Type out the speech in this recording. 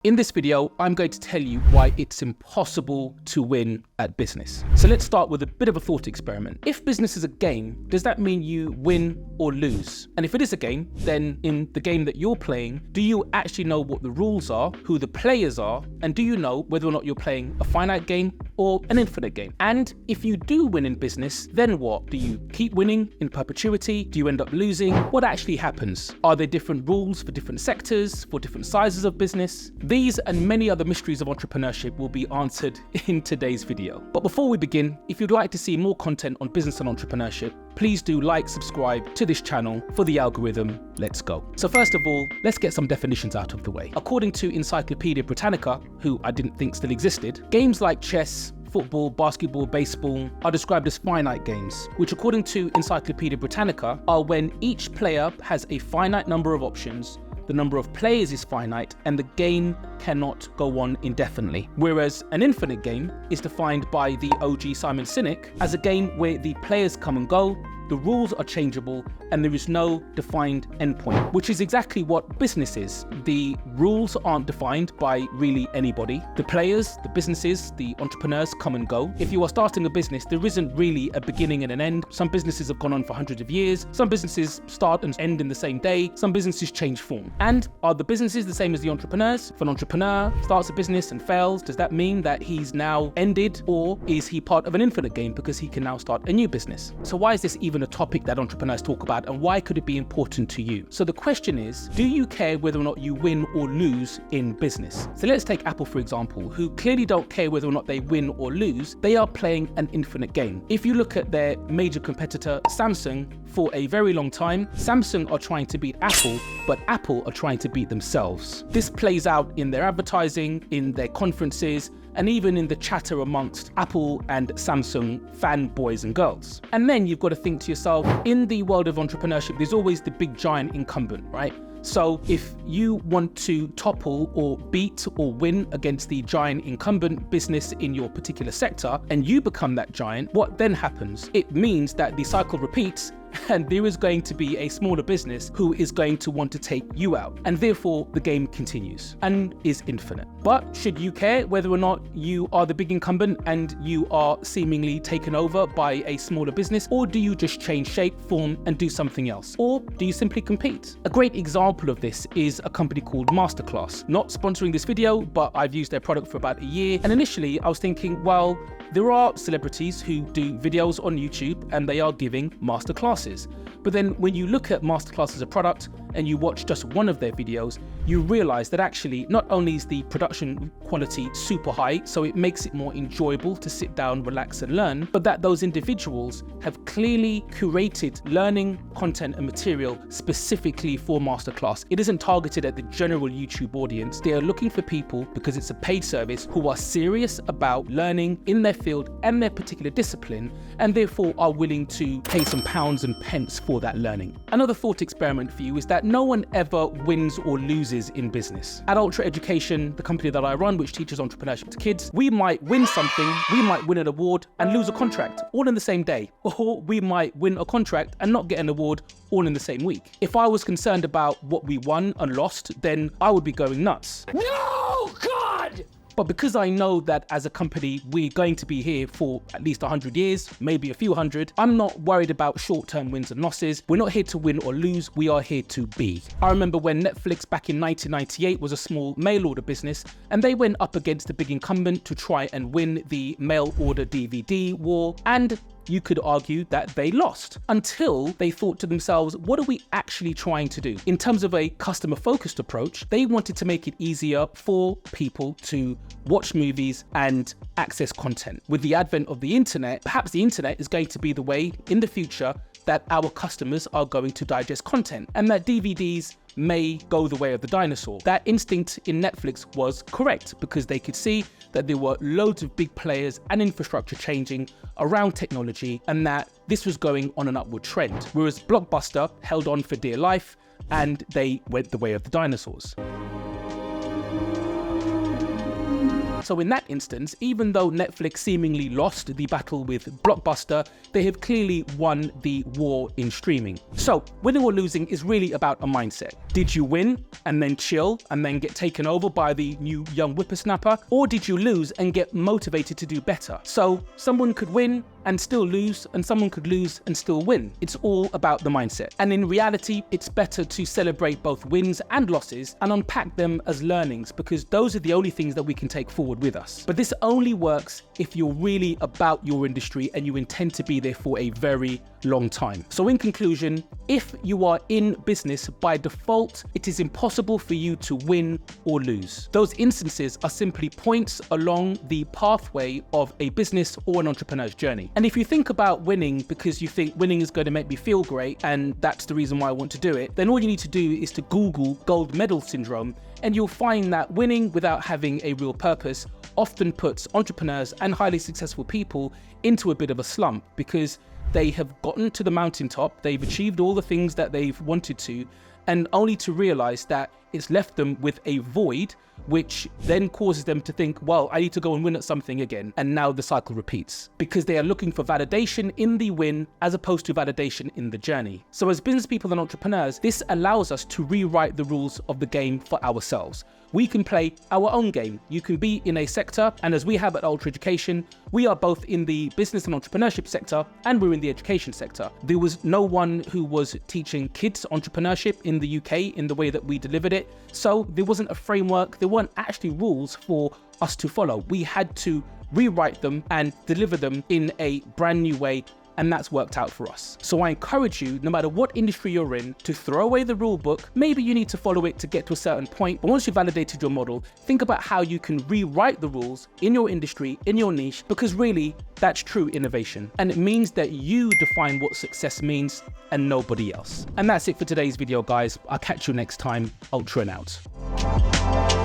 In this video, I'm going to tell you why it's impossible to win at business. So let's start with a bit of a thought experiment. If business is a game, does that mean you win or lose? And if it is a game, then in the game that you're playing, do you actually know what the rules are, who the players are, and do you know whether or not you're playing a finite game or an infinite game? And if you do win in business, then what? Do you keep winning in perpetuity? Do you end up losing? What actually happens? Are there different rules for different sectors, for different sizes of business? These and many other mysteries of entrepreneurship will be answered in today's video. But before we begin, if you'd like to see more content on business and entrepreneurship, please do subscribe to this channel for the algorithm. Let's go. So first of all, let's get some definitions out of the way. According to Encyclopedia Britannica, who I didn't think still existed, games like chess, football, basketball, baseball are described as finite games, which according to Encyclopedia Britannica are when each player has a finite number of options, the number of players is finite, and the game cannot go on indefinitely. Whereas an infinite game is defined by the OG Simon Sinek as a game where the players come and go, the rules are changeable, and there is no defined endpoint, which is exactly what business is. The rules aren't defined by really anybody. The players, the businesses, the entrepreneurs come and go. If you are starting a business, there isn't really a beginning and an end. Some businesses have gone on for hundreds of years. Some businesses start and end in the same day. Some businesses change form. And are the businesses the same as the entrepreneurs? If an entrepreneur starts a business and fails, does that mean that he's now ended, or is he part of an infinite game because he can now start a new business? So why is this even a topic that entrepreneurs talk about, and why could it be important to you? So the question is, do you care whether or not you win or lose in business? So let's take Apple for example, who clearly don't care whether or not they win or lose. They are playing an infinite game. If you look at their major competitor Samsung, for a very long time, Samsung are trying to beat Apple, but Apple are trying to beat themselves. This plays out in their advertising, in their conferences, and even in the chatter amongst Apple and Samsung fanboys and girls. And then you've got to think to yourself, in the world of entrepreneurship, there's always the big giant incumbent, right? So if you want to topple or beat or win against the giant incumbent business in your particular sector, and you become that giant, what then happens? It means that the cycle repeats, and there is going to be a smaller business who is going to want to take you out, and therefore the game continues and is infinite. But should you care whether or not you are the big incumbent and you are seemingly taken over by a smaller business, or do you just change shape, form, and do something else? Or do you simply compete? A great example of this is a company called Masterclass. Not sponsoring this video, but I've used their product for about a year, and initially I was thinking, well, there are celebrities who do videos on YouTube and they are giving masterclasses. But then when you look at Masterclass as a product and you watch just one of their videos, you realize that actually not only is the production quality super high, so it makes it more enjoyable to sit down, relax and learn, but that those individuals have clearly curated learning content and material specifically for Masterclass. It isn't targeted at the general YouTube audience. They are looking for people, because it's a paid service, who are serious about learning in their field and their particular discipline, and therefore are willing to pay some pounds and pence for that learning. Another thought experiment for you is that no one ever wins or loses in business. At Ultra Education, the company that I run, which teaches entrepreneurship to kids, we might win something, we might win an award and lose a contract all in the same day, or we might win a contract and not get an award all in the same week. If I was concerned about what we won and lost, then I would be going nuts. No, God! But because I know that as a company, we're going to be here for at least 100 years, maybe a few hundred, I'm not worried about short-term wins and losses. We're not here to win or lose, we are here to be. I remember when Netflix back in 1998 was a small mail order business, and they went up against the big incumbent to try and win the mail order DVD war, and you could argue that they lost until they thought to themselves, what are we actually trying to do? In terms of a customer-focused approach, they wanted to make it easier for people to watch movies and access content. With the advent of the internet, perhaps the internet is going to be the way in the future that our customers are going to digest content, and that DVDs may go the way of the dinosaur. That instinct in Netflix was correct, because they could see that there were loads of big players and infrastructure changing around technology, and that this was going on an upward trend. Whereas Blockbuster held on for dear life and they went the way of the dinosaurs. So in that instance, even though Netflix seemingly lost the battle with Blockbuster, they have clearly won the war in streaming. So winning or losing is really about a mindset. Did you win and then chill and then get taken over by the new young whippersnapper? Or did you lose and get motivated to do better? So someone could win and still lose, and someone could lose and still win. It's all about the mindset. And in reality, it's better to celebrate both wins and losses and unpack them as learnings, because those are the only things that we can take forward with us. But this only works if you're really about your industry and you intend to be there for a very long time. So in conclusion, if you are in business, by default, it is impossible for you to win or lose. Those instances are simply points along the pathway of a business or an entrepreneur's journey. And if you think about winning because you think winning is going to make me feel great and that's the reason why I want to do it, then all you need to do is to Google gold medal syndrome, and you'll find that winning without having a real purpose often puts entrepreneurs and highly successful people into a bit of a slump, because they have gotten to the mountaintop, they've achieved all the things that they've wanted to, and only to realize that it's left them with a void, which then causes them to think, well, I need to go and win at something again. And now the cycle repeats, because they are looking for validation in the win as opposed to validation in the journey. So as business people and entrepreneurs, this allows us to rewrite the rules of the game for ourselves. We can play our own game. You can be in a sector, and as we have at Ultra Education, we are both in the business and entrepreneurship sector, and we're in the education sector. There was no one who was teaching kids entrepreneurship in the UK in the way that we delivered it. So there wasn't a framework, there weren't actually rules for us to follow. We had to rewrite them and deliver them in a brand new way, and that's worked out for us. So I encourage you, no matter what industry you're in, to throw away the rule book. Maybe you need to follow it to get to a certain point, but once you've validated your model, think about how you can rewrite the rules in your industry, in your niche, because really that's true innovation. And it means that you define what success means and nobody else. And that's it for today's video, guys. I'll catch you next time. Ultra and out.